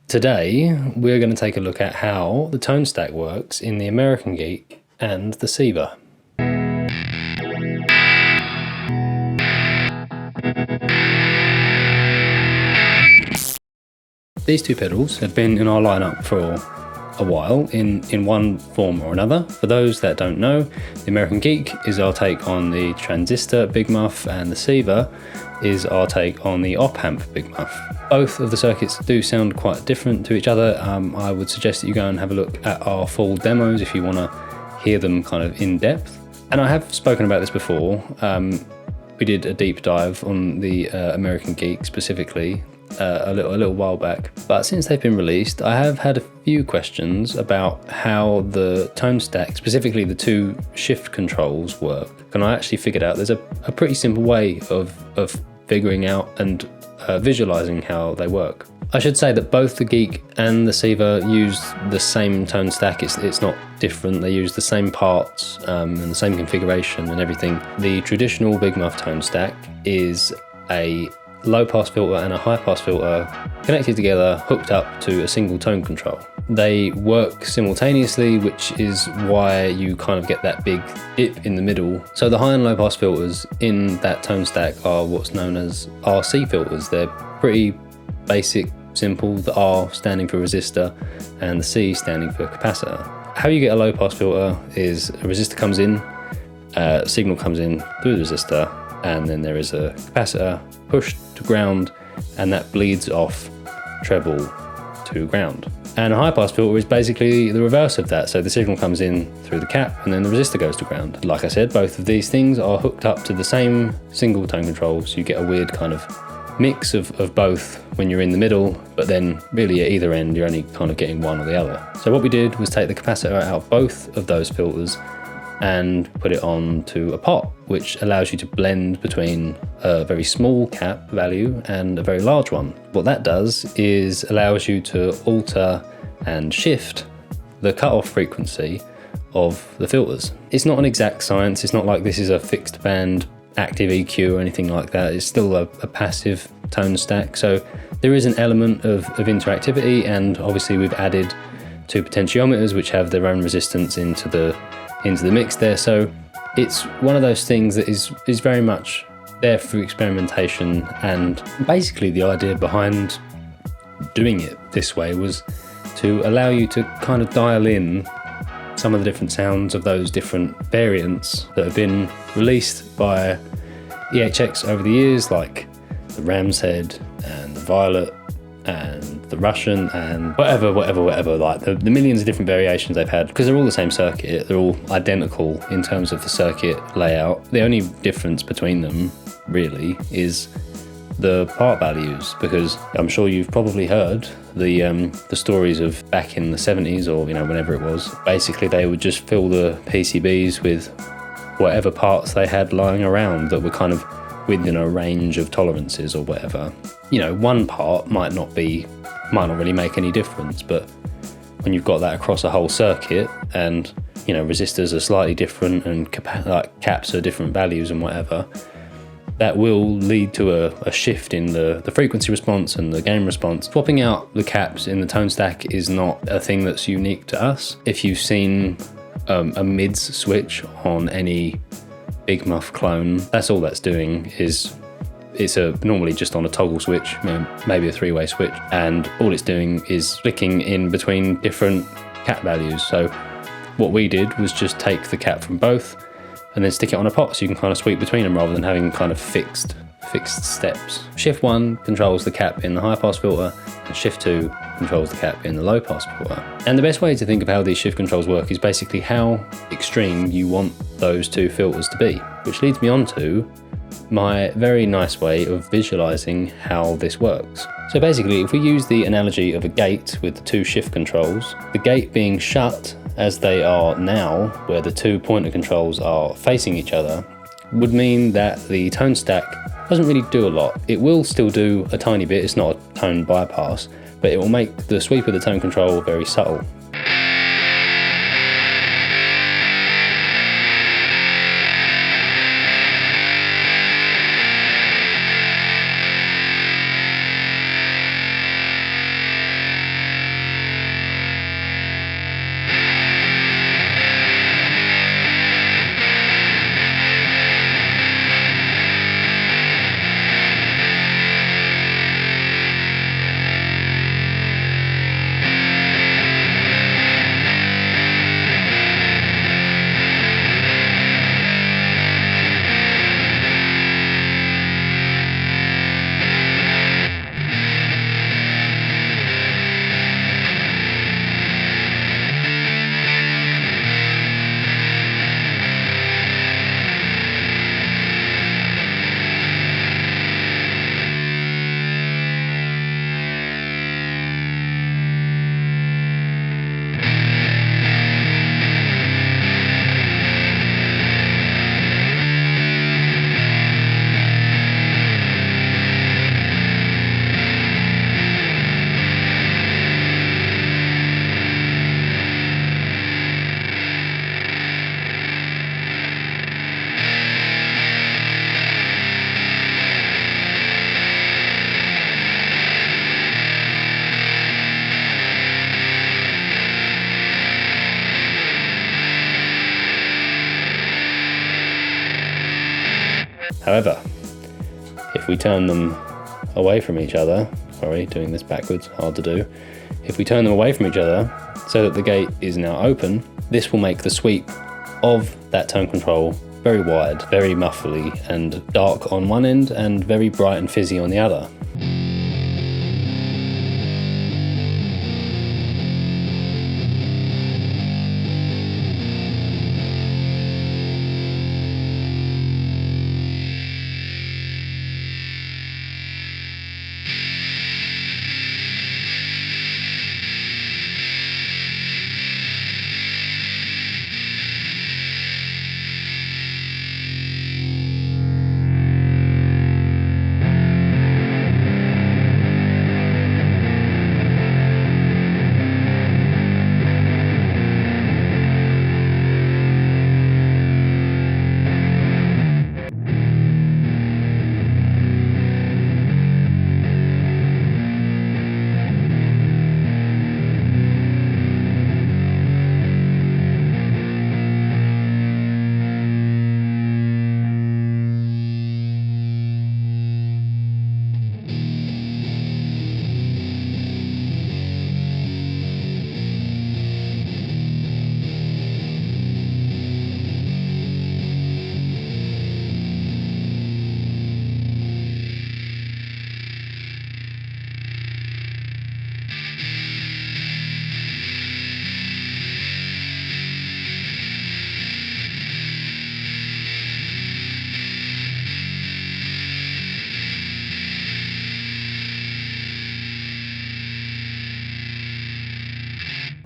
Today, we're going to take a look at how the tone stack works in the American Geek and the Siva. These two pedals have been in our lineup for a while in one form or another. For those that don't know, the American Geek is our take on the transistor Big Muff, and the Siva is our take on the op-amp Big Muff. Both of the circuits do sound quite different to each other. I would suggest that you go and have a look at our full demos if you want to hear them kind of in depth. And I have spoken about this before. We did a deep dive on the American Geek specifically a little while back, but since they've been released, I have had a few questions about how the tone stack, specifically the two shift controls, work. And I actually figured out there's a pretty simple way of figuring out and visualizing how they work. I should say that both the Geek and the Siva use the same tone stack. It's not different. They use the same parts and the same configuration and everything. The traditional Big Muff tone stack is a low pass filter and a high pass filter connected together, hooked up to a single tone control. They work simultaneously, which is why you kind of get that big dip in the middle. So the high and low pass filters in that tone stack are what's known as RC filters. They're pretty basic, simple, the R standing for resistor and the C standing for capacitor. How you get a low pass filter is a resistor comes in, signal comes in through the resistor, and then there is a capacitor pushed to ground, and that bleeds off treble to ground. And a high pass filter is basically the reverse of that. So the signal comes in through the cap and then the resistor goes to ground. Like I said, both of these things are hooked up to the same single tone control, so you get a weird kind of mix of both when you're in the middle, but then really at either end you're only kind of getting one or the other. So what we did was take the capacitor out of both of those filters and put it onto a pot, which allows you to blend between a very small cap value and a very large one. What that does is allows you to alter and shift the cutoff frequency of the filters. It's not an exact science. It's not like this is a fixed band active EQ or anything like that. It's still a passive tone stack. So there is an element of interactivity, and obviously we've added two potentiometers which have their own resistance into the mix there. So it's one of those things that is very much there for experimentation, and basically the idea behind doing it this way was to allow you to kind of dial in some of the different sounds of those different variants that have been released by EHX over the years, like the Ram's Head and the Violet and the Russian and whatever, like the millions of different variations they've had, because they're all the same circuit, they're all identical in terms of the circuit layout. The only difference between them really is the part values, because I'm sure you've probably heard the stories of back in the 70s or whenever it was. Basically they would just fill the PCBs with whatever parts they had lying around that were kind of within a range of tolerances or whatever. One part might not really make any difference, but when you've got that across a whole circuit and resistors are slightly different and caps are different values and whatever, that will lead to a shift in the frequency response and the gain response. Swapping out the caps in the tone stack is not a thing that's unique to us. If you've seen a mids switch on any Big Muff clone, that's all that's doing. It's normally just on a toggle switch, maybe a three-way switch, and all it's doing is flicking in between different cap values. So what we did was just take the cap from both and then stick it on a pot, so you can kind of sweep between them rather than having kind of fixed steps. Shift 1 controls the cap in the high pass filter, and Shift 2 controls the cap in the low pass filter. And the best way to think of how these shift controls work is basically how extreme you want those two filters to be, which leads me on to my very nice way of visualizing how this works. So basically, if we use the analogy of a gate with the two shift controls, the gate being shut as they are now, where the two pointer controls are facing each other, would mean that the tone stack doesn't really do a lot. It will still do a tiny bit, it's not a tone bypass, but it will make the sweep of the tone control very subtle. However, if we turn them away from each other, sorry, doing this backwards, hard to do. If we turn them away from each other so that the gate is now open, this will make the sweep of that tone control very wide, very muffly and dark on one end and very bright and fizzy on the other.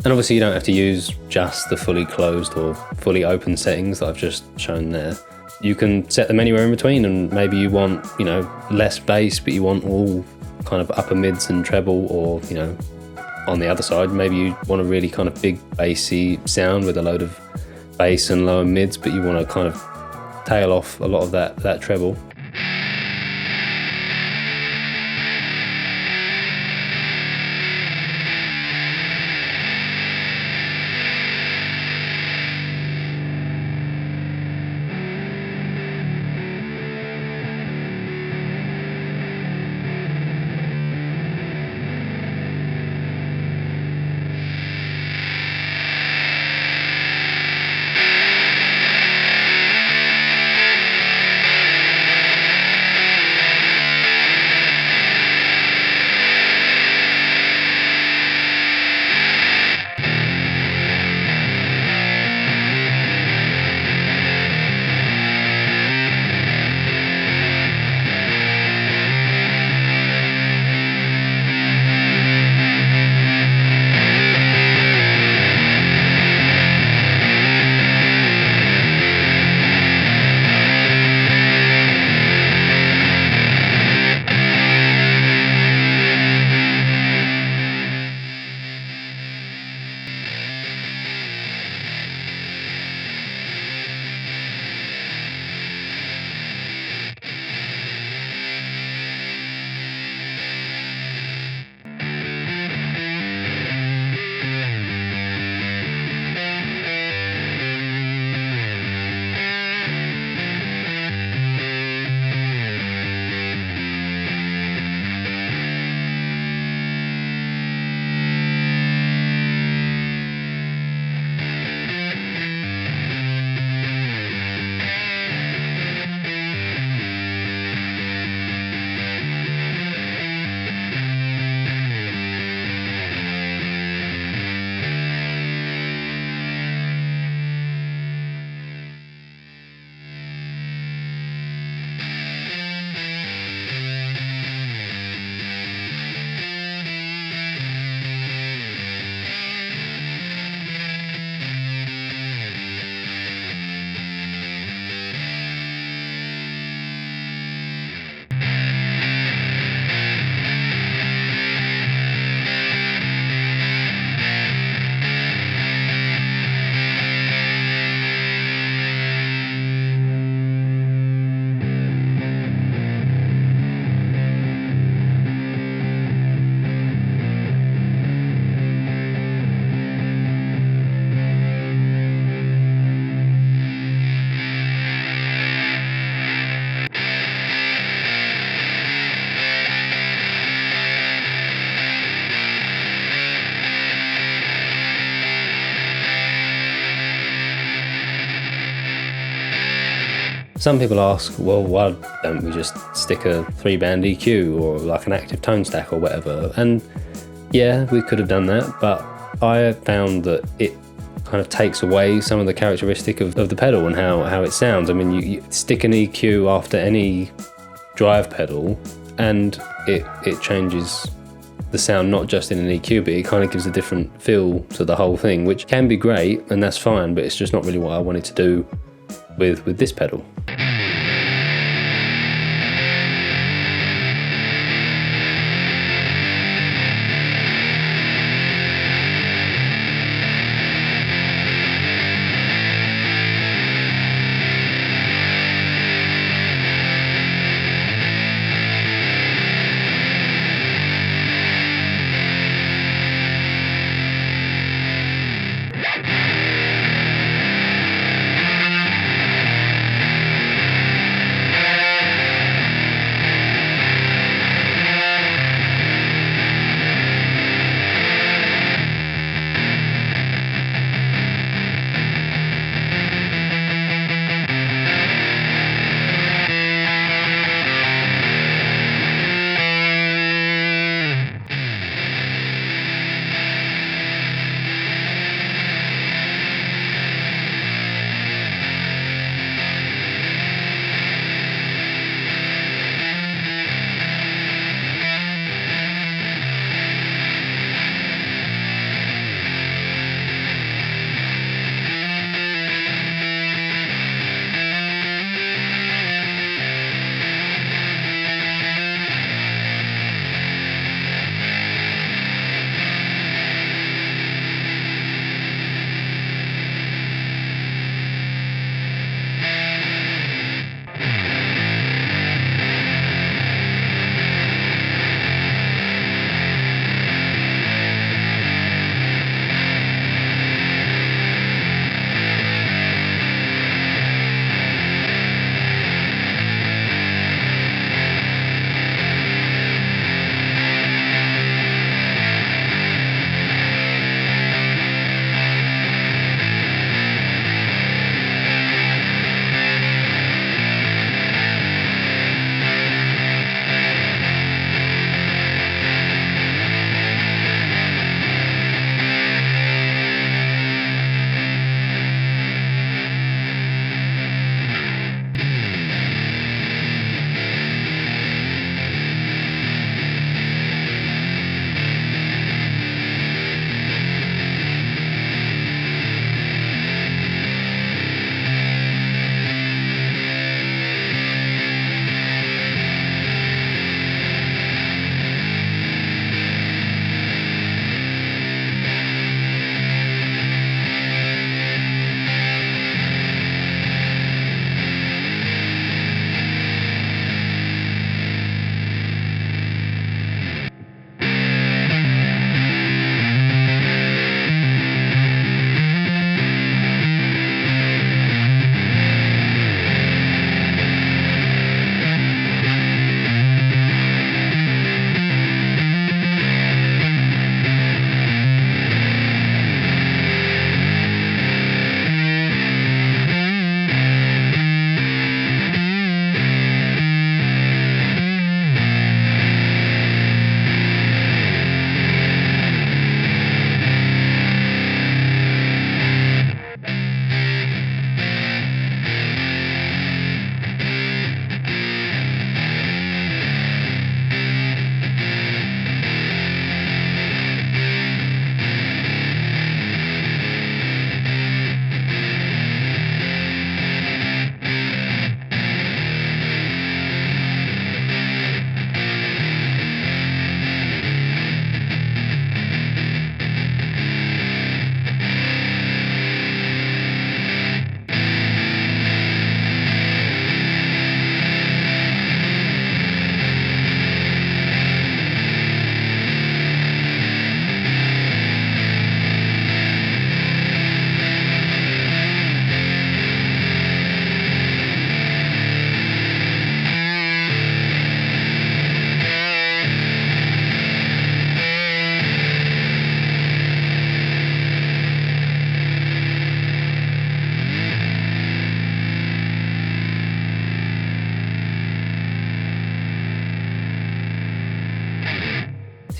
And obviously you don't have to use just the fully closed or fully open settings that I've just shown there. You can set them anywhere in between, and maybe you want, less bass, but you want all kind of upper mids and treble, or, on the other side, maybe you want a really kind of big bassy sound with a load of bass and lower mids, but you want to kind of tail off a lot of that treble. Some people ask, well, why don't we just stick a 3-band EQ or like an active tone stack or whatever? And yeah, we could have done that, but I found that it kind of takes away some of the characteristic of the pedal and how it sounds. I mean, you stick an EQ after any drive pedal and it changes the sound, not just in an EQ, but it kind of gives a different feel to the whole thing, which can be great and that's fine, but it's just not really what I wanted to do with this pedal.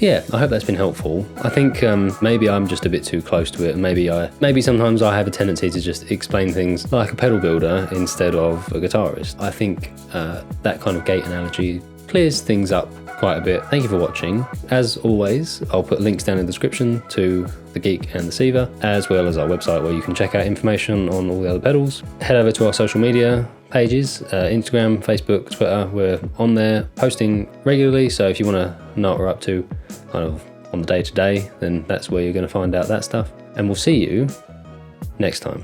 yeah, I hope that's been helpful. I think maybe I'm just a bit too close to it. Maybe sometimes I have a tendency to just explain things like a pedal builder instead of a guitarist. I think that kind of gate analogy clears things up quite a bit. Thank you for watching. As always, I'll put links down in the description to the Geek and the Siva, as well as our website where you can check out information on all the other pedals. Head over to our social media pages, Instagram, Facebook, Twitter. We're on there posting regularly, so if you want to know what we're up to kind of on the day-to-day, then that's where you're going to find out that stuff. And we'll see you next time.